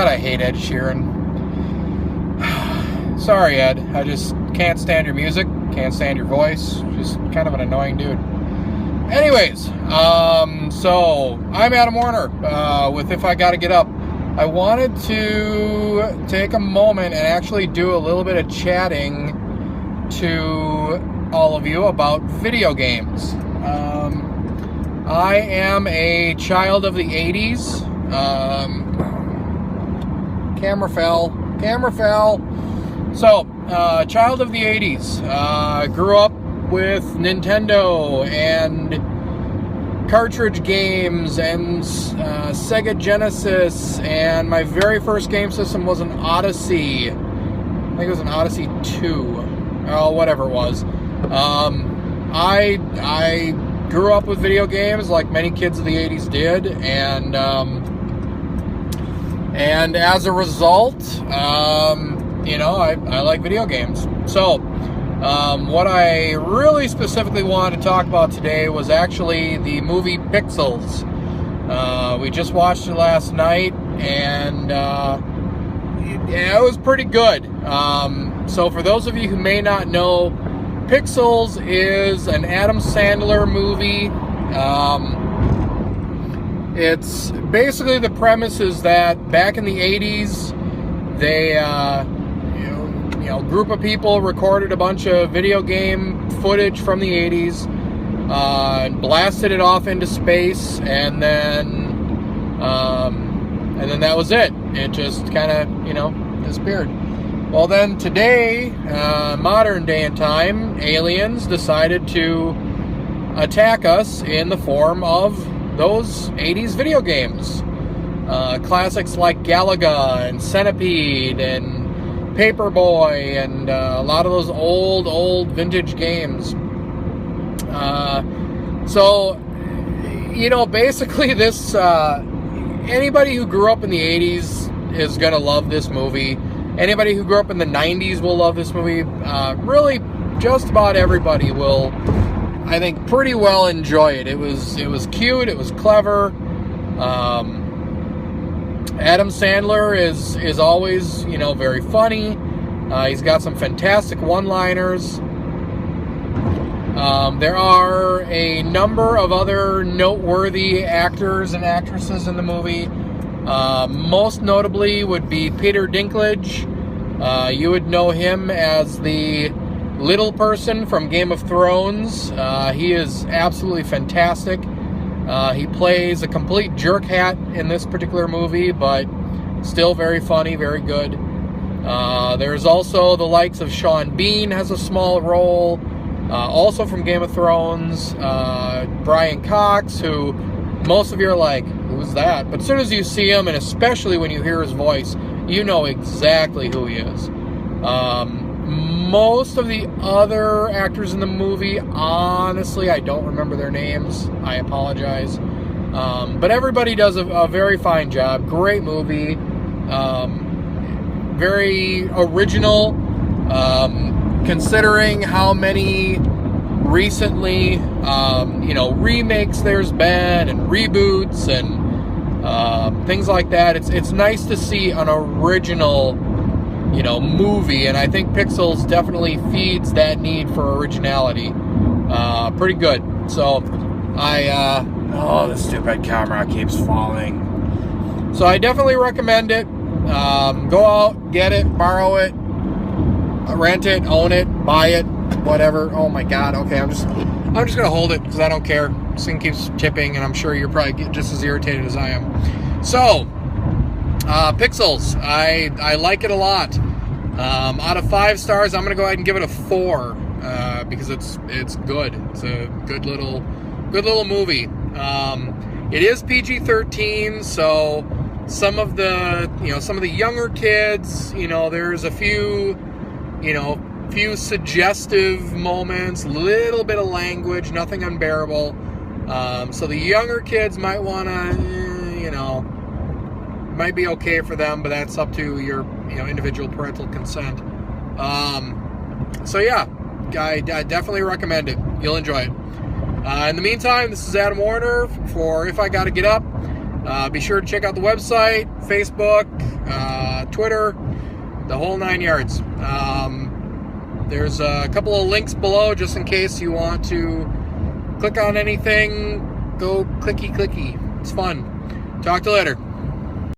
God, I hate Ed Sheeran. Sorry, Ed. I just can't stand your music. Can't stand your voice. Just kind of an annoying dude. Anyways, so I'm Adam Warner with If I Gotta Get Up. I wanted to take a moment and actually do a little bit of chatting to all of you about video games. I am a child of the 80s. Camera fell. So, child of the 80s. Grew up with Nintendo and cartridge games and Sega Genesis, and my very first game system was an Odyssey. I think it was an Odyssey 2. Oh, whatever it was. I grew up with video games like many kids of the 80s did, and as a result, I like video games. So, what I really specifically wanted to talk about today was actually the movie Pixels. We just watched it last night, and it was pretty good. So for those of you who may not know, Pixels is an Adam Sandler movie. It's basically, the premise is that back in the 80s, they group of people recorded a bunch of video game footage from the 80s, and blasted it off into space, and then that was it. It just kind of, disappeared. Well, then today, modern day and time, aliens decided to attack us in the form of those 80s video games. Classics like Galaga and Centipede and Paperboy and a lot of those old vintage games. So, basically this, anybody who grew up in the 80s is going to love this movie. Anybody who grew up in the 90s will love this movie. Really, just about everybody will, I think, pretty well enjoy it. It was cute. It was clever. Adam Sandler is always, very funny. He's got some fantastic one-liners. There are a number of other noteworthy actors and actresses in the movie. Most notably would be Peter Dinklage. You would know him as the little person from Game of Thrones. He is absolutely fantastic. He plays a complete jerk hat in this particular movie, but still very funny, very good. There's also the likes of Sean Bean has a small role, also from Game of Thrones. Brian Cox, who most of you are like, who's that? But as soon as you see him, and especially when you hear his voice, you know exactly who he is. Most of the other actors in the movie, honestly, I don't remember their names. I apologize. But everybody does a very fine job. Great movie. Very original. Considering how many recently, remakes there's been and reboots and things like that. It's nice to see an original movie, and I think Pixels definitely feeds that need for originality. Pretty good. So the stupid camera keeps falling. So I definitely recommend it. Go out, get it, borrow it, rent it, own it, buy it, whatever. Oh my God. Okay, I'm just gonna hold it because I don't care. This thing keeps chipping, and I'm sure you're probably just as irritated as I am. So, Pixels, I like it a lot. Out of 5 stars, I'm gonna go ahead and give it a 4 because it's good. It's a good little movie. It is PG-13, so some of the younger kids, there's a few suggestive moments, little bit of language, nothing unbearable. So the younger kids might want to, might be okay for them, but that's up to your, individual parental consent. So yeah, I definitely recommend it. You'll enjoy it. In the meantime, this is Adam Warner for If I Gotta Get Up. Be sure to check out the website, Facebook, Twitter, the whole 9 yards. There's a couple of links below just in case you want to click on anything. Go clicky. It's fun. Talk to you later.